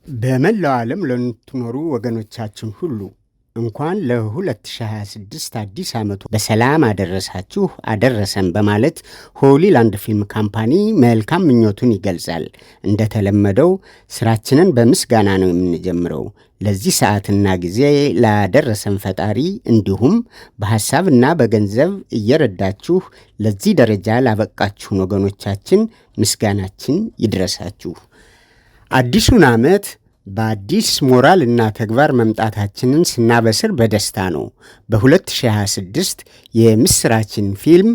በመላው ዓለም ለምትኖሩ ወገኖቻችን ሁሉ እንኳን ለ2026 አዲስ ዓመቱ በሰላም አደረሳችሁ አደረሰን በማለት ሆሊላንድ ፊልም ካምፓኒ መልካም ምኞቱን ይገልጻል። እንደተለመደው ስራችንን በምስጋና ነው የምንጀምረው። ለዚህ ሰዓትና ጊዜ ላደረሰን ፈጣሪ እንዲሁም በሐሳብና በገንዘብ እየረዳችሁ ለዚህ ደረጃ ላበቃችሁን ወገኖቻችን ምስጋናችን ይድረሳችሁ። አዲሱን ዓመት በአዲስ ሞራል እና ተግባር መምጣታችንን ስናበስር በደስታ ነው። በ2026 የምስራችን ፊልም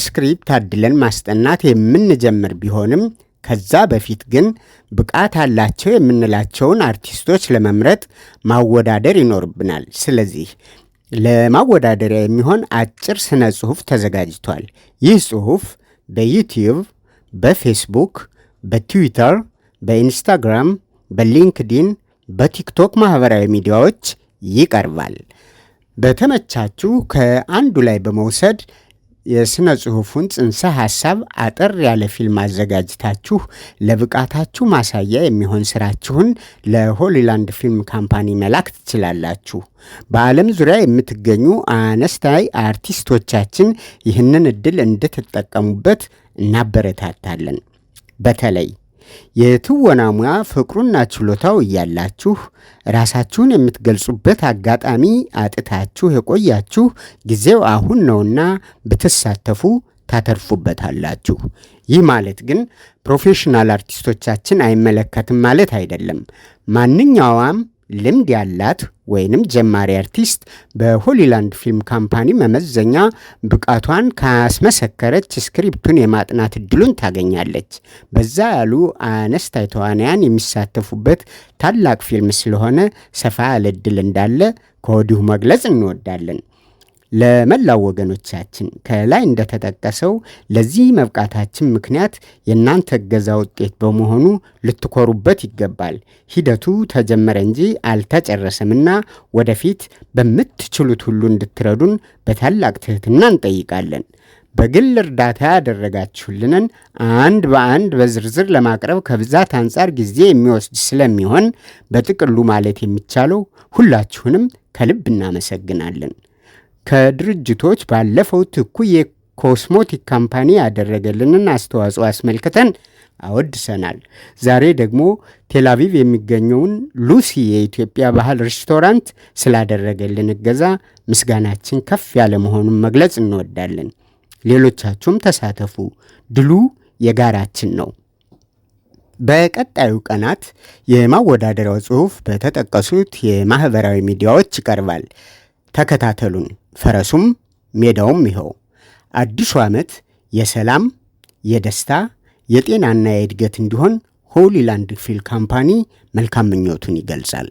ስክሪፕት አድለን ማስጠናት የምንጀምር ቢሆንም ከዛ በፊት ግን ብቃት አላቸው የምንላቸውን አርቲስቶች ለመምረጥ ማወዳደር ይኖርብናል። ስለዚህ ለማወዳደሪያ የሚሆን አጭር ስነ ጽሑፍ ተዘጋጅቷል። ይህ ጽሑፍ በዩቲዩብ፣ በፌስቡክ፣ በትዊተር፣ በኢንስታግራም፣ በሊንክዲን፣ በቲክቶክ ማህበራዊ ሚዲያዎች ይቀርባል። በተመቻችሁ ከአንዱ ላይ በመውሰድ የሥነ ጽሑፉን ጽንሰ ሐሳብ አጠር ያለ ፊልም አዘጋጅታችሁ ለብቃታችሁ ማሳያ የሚሆን ሥራችሁን ለሆሊላንድ ፊልም ካምፓኒ መላክ ትችላላችሁ። በዓለም ዙሪያ የምትገኙ አነስታይ አርቲስቶቻችን ይህንን ዕድል እንድትጠቀሙበት እናበረታታለን። በተለይ የትወና ሙያ ፍቅሩና ችሎታው እያላችሁ ራሳችሁን የምትገልጹበት አጋጣሚ አጥታችሁ የቆያችሁ ጊዜው አሁን ነውና ብትሳተፉ ታተርፉበታላችሁ። ይህ ማለት ግን ፕሮፌሽናል አርቲስቶቻችን አይመለከትም ማለት አይደለም። ማንኛውም ልምድ ያላት ወይንም ጀማሪ አርቲስት በሆሊላንድ ፊልም ካምፓኒ መመዘኛ ብቃቷን ካስመሰከረች ስክሪፕቱን የማጥናት እድሉን ታገኛለች። በዛ ያሉ አነስታይ ተዋናያን የሚሳተፉበት ታላቅ ፊልም ስለሆነ ሰፋ ያለ እድል እንዳለ ከወዲሁ መግለጽ እንወዳለን። ለመላው ወገኖቻችን ከላይ እንደተጠቀሰው ለዚህ መብቃታችን ምክንያት የእናንተ እገዛ ውጤት በመሆኑ ልትኮሩበት ይገባል። ሂደቱ ተጀመረ እንጂ አልተጨረሰምና ወደፊት በምትችሉት ሁሉ እንድትረዱን በታላቅ ትህትና እንጠይቃለን። በግል እርዳታ ያደረጋችሁልንን አንድ በአንድ በዝርዝር ለማቅረብ ከብዛት አንጻር ጊዜ የሚወስድ ስለሚሆን በጥቅሉ ማለት የሚቻለው ሁላችሁንም ከልብ እናመሰግናለን። ከድርጅቶች ባለፈው ትኩ የኮስሞቲክ ካምፓኒ ያደረገልንን አስተዋጽኦ አስመልክተን አወድሰናል። ዛሬ ደግሞ ቴልአቪቭ የሚገኘውን ሉሲ የኢትዮጵያ ባህል ሬስቶራንት ስላደረገልን እገዛ ምስጋናችን ከፍ ያለ መሆኑን መግለጽ እንወዳለን። ሌሎቻችሁም ተሳተፉ፣ ድሉ የጋራችን ነው። በቀጣዩ ቀናት የማወዳደሪያው ጽሑፍ በተጠቀሱት የማህበራዊ ሚዲያዎች ይቀርባል። ተከታተሉን። ፈረሱም ሜዳውም ይኸው። አዲሱ ዓመት የሰላም፣ የደስታ፣ የጤናና የእድገት እንዲሆን ሆሊላንድ ፊልም ካምፓኒ መልካም ምኞቱን ይገልጻል።